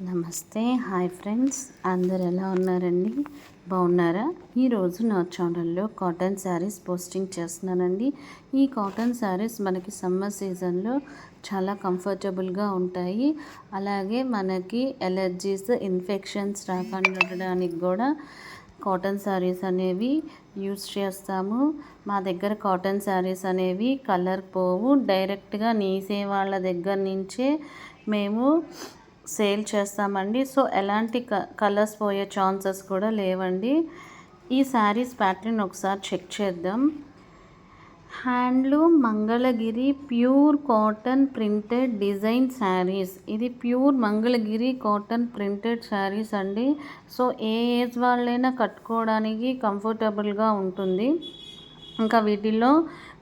నమస్తే, hi friends, అందరు ఎలా ఉన్నారండి? బాగున్నారా? ఈరోజు నా ఛానల్లో కాటన్ శారీస్ పోస్టింగ్ చేస్తున్నానండి. ఈ కాటన్ శారీస్ మనకి సమ్మర్ సీజన్లో చాలా కంఫర్టబుల్గా ఉంటాయి. అలాగే మనకి ఎలర్జీస్, ఇన్ఫెక్షన్స్ రాకుండా ఉండడానికి కూడా కాటన్ శారీస్ అనేవి యూస్ చేస్తాము. మా దగ్గర కాటన్ శారీస్ అనేవి కలర్ పోవు. డైరెక్ట్గా నేసే వాళ్ళ దగ్గర నుంచే మేము సేల్ చేస్తామండి. సో ఎలాంటి కలర్స్ పోయే ఛాన్సెస్ కూడా లేవండి. ఈ శారీస్ ప్యాటర్న్ ఒకసారి చెక్ చేద్దాం. Handloom Mangalagiri pure cotton printed design sarees. ఇది pure Mangalagiri cotton printed sarees అండి. సో ఏ ఏజ్ వాళ్ళైనా కట్టుకోవడానికి కంఫర్టబుల్గా ఉంటుంది. ఇంకా వీటిల్లో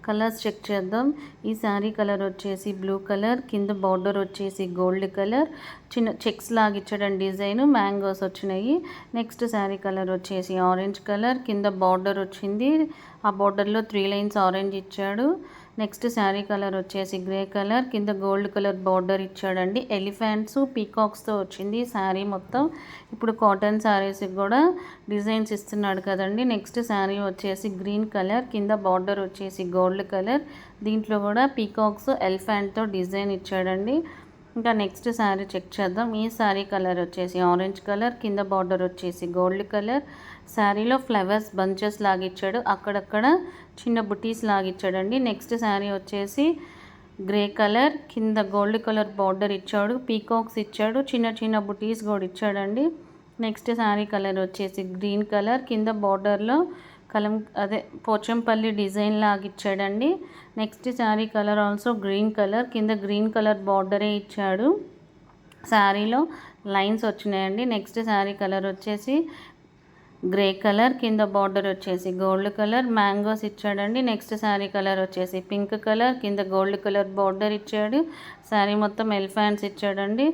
కలర్స్ చెక్ చేద్దాం. ఈ శారీ కలర్ వచ్చేసి బ్లూ కలర్, కింద బార్డర్ వచ్చేసి గోల్డ్ కలర్, చిన్న చెక్స్ లాగా ఇచ్చడం డిజైన్, మ్యాంగోస్ వచ్చినాయి. నెక్స్ట్ శారీ కలర్ వచ్చేసి ఆరెంజ్ కలర్, కింద బార్డర్ వచ్చింది, ఆ బార్డర్లో 3 లైన్స్ ఆరెంజ్ ఇచ్చాడు. నెక్స్ట్ శారీ కలర్ వచ్చేసి గ్రే కలర్, కింద గోల్డ్ కలర్ బార్డర్ ఇచ్చాడండి. ఎలిఫెంట్స్, పీకాక్స్తో వచ్చింది శారీ మొత్తం. ఇప్పుడు కాటన్ శారీస్కి కూడా డిజైన్స్ ఇస్తున్నాడు కదండి. నెక్స్ట్ శారీ వచ్చేసి గ్రీన్ కలర్, కింద బార్డర్ వచ్చేసి గోల్డ్ కలర్, దీంట్లో కూడా పీకాక్స్ ఎలిఫెంట్తో డిజైన్ ఇచ్చాడండి. ఇంకా నెక్స్ట్ శారీ చెక్ చేద్దాం. ఈ శారీ కలర్ వచ్చేసి ఆరెంజ్ కలర్, కింద బార్డర్ వచ్చేసి గోల్డ్ కలర్, శారీలో ఫ్లవర్స్ బంచెస్ లాగిచ్చాడు, అక్కడక్కడ చిన్న బుటీస్ లాగిచ్చాడండి. నెక్స్ట్ శారీ వచ్చేసి గ్రే కలర్, కింద గోల్డ్ కలర్ బార్డర్ ఇచ్చాడు, పీకాక్స్ ఇచ్చాడు, చిన్న చిన్న బుటీస్ కూడా ఇచ్చాడండి. నెక్స్ట్ శారీ కలర్ వచ్చేసి గ్రీన్ కలర్, కింద బార్డర్లో పోచంపల్లి డిజైన్ లాగా ఇచ్చాడండి. Next sari colour also green colour, కింద గ్రీన్ కలర్ బార్డరే ఇచ్చాడు, శారీలో లైన్స్ వచ్చినాయండి. నెక్స్ట్ శారీ కలర్ వచ్చేసి గ్రే కలర్, కింద బార్డర్ వచ్చేసి గోల్డ్ కలర్, మ్యాంగోస్ ఇచ్చాడండి. నెక్స్ట్ శారీ కలర్ వచ్చేసి పింక్ కలర్, కింద గోల్డ్ కలర్ బార్డర్ ఇచ్చాడు, శారీ మొత్తం ఎలిఫెంట్స్ ఇచ్చాడండి.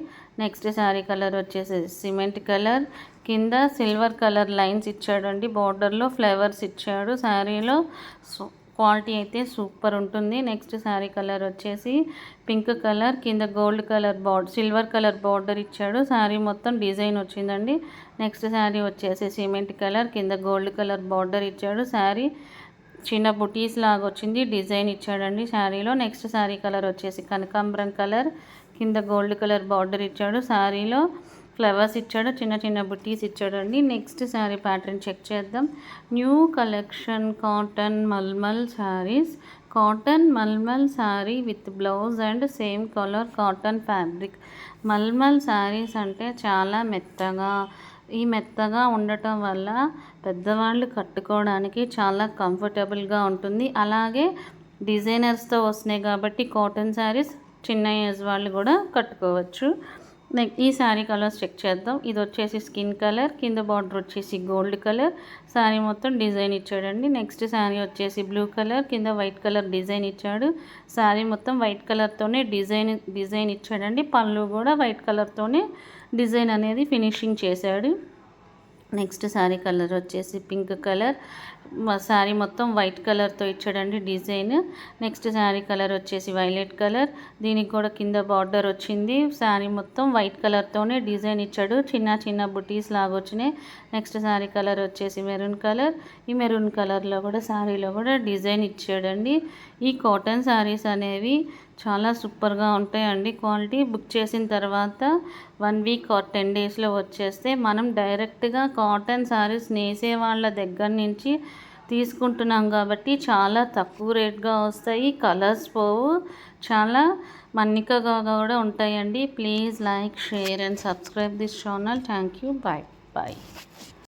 నెక్స్ట్ శారీ కలర్ వచ్చేసి సిమెంట్ కలర్, కింద సిల్వర్ కలర్ లైన్స్ ఇచ్చాడండి, బార్డర్లో ఫ్లవర్స్ ఇచ్చాడు. శారీలో క్వాలిటీ అయితే సూపర్ ఉంటుంది. నెక్స్ట్ శారీ కలర్ వచ్చేసి పింక్ కలర్, కింద gold colour silver colour border ఇచ్చాడు, శారీ మొత్తం డిజైన్ వచ్చిందండి. నెక్స్ట్ శారీ వచ్చేసి సిమెంట్ కలర్, కింద గోల్డ్ కలర్ బార్డర్ ఇచ్చాడు, శారీ చిన్న బుటీస్ లాగా వచ్చింది, డిజైన్ ఇచ్చాడండి శారీలో. నెక్స్ట్ శారీ కలర్ వచ్చేసి కనకాంబరం కలర్, కింద గోల్డ్ కలర్ బార్డర్ ఇచ్చాడు, శారీలో ఫ్లవర్స్ ఇచ్చాడు, చిన్న చిన్న బుటీస్ ఇచ్చాడండి. నెక్స్ట్ శారీ ప్యాటర్న్ చెక్ చేద్దాం. New collection cotton mulmul saris. Cotton mulmul sari with blouse and same colour cotton fabric. Mulmul saris అంటే చాలా మెత్తగా ఉండటం వల్ల పెద్దవాళ్ళు కట్టుకోవడానికి చాలా కంఫర్టబుల్గా ఉంటుంది. అలాగే డిజైనర్స్తో వస్తున్నాయి కాబట్టి కాటన్ శారీస్ చిన్న ఏజ్ వాళ్ళు కూడా కట్టుకోవచ్చు. ఈ శారీ కలర్స్ చెక్ చేద్దాం. ఇది వచ్చేసి స్కిన్ కలర్, కింద బార్డర్ వచ్చేసి గోల్డ్ కలర్, శారీ మొత్తం డిజైన్ ఇచ్చాడండి. నెక్స్ట్ శారీ వచ్చేసి బ్లూ కలర్, కింద వైట్ కలర్ డిజైన్ ఇచ్చాడు, శారీ మొత్తం వైట్ కలర్తోనే డిజైన్ ఇచ్చాడండి. పళ్ళు కూడా వైట్ కలర్తోనే డిజైన్ అనేది ఫినిషింగ్ చేశాడు. నెక్స్ట్ శారీ కలర్ వచ్చేసి పింక్ కలర్, శారీ మొత్తం వైట్ కలర్తో ఇచ్చాడండి డిజైన్. నెక్స్ట్ శారీ కలర్ వచ్చేసి వైలెట్ కలర్, దీనికి కూడా కింద బార్డర్ వచ్చింది, శారీ మొత్తం వైట్ కలర్తోనే డిజైన్ ఇచ్చాడు, చిన్న చిన్న బుటీస్ లాగా వచ్చినాయి. నెక్స్ట్ శారీ కలర్ వచ్చేసి మెరూన్ కలర్, ఈ మెరూన్ కలర్లో కూడా శారీలో కూడా డిజైన్ ఇచ్చాడండి. ఈ కాటన్ శారీస్ అనేవి చాలా సూపర్గా ఉంటాయండి. క్వాలిటీ బుక్ చేసిన తర్వాత 1 వీక్ ఆర్ 10 డేస్లో వచ్చేస్తే మనం డైరెక్ట్గా కాటన్ శారీస్ నేసే వాళ్ళ దగ్గర నుంచి తీసుకుంటున్నాం కాబట్టి చాలా తక్కువ రేట్గా వస్తాయి, కలర్స్ పోవు, చాలా మన్నికగా కూడా ఉంటాయండి. Please like, share and subscribe this channel. Thank you. Bye.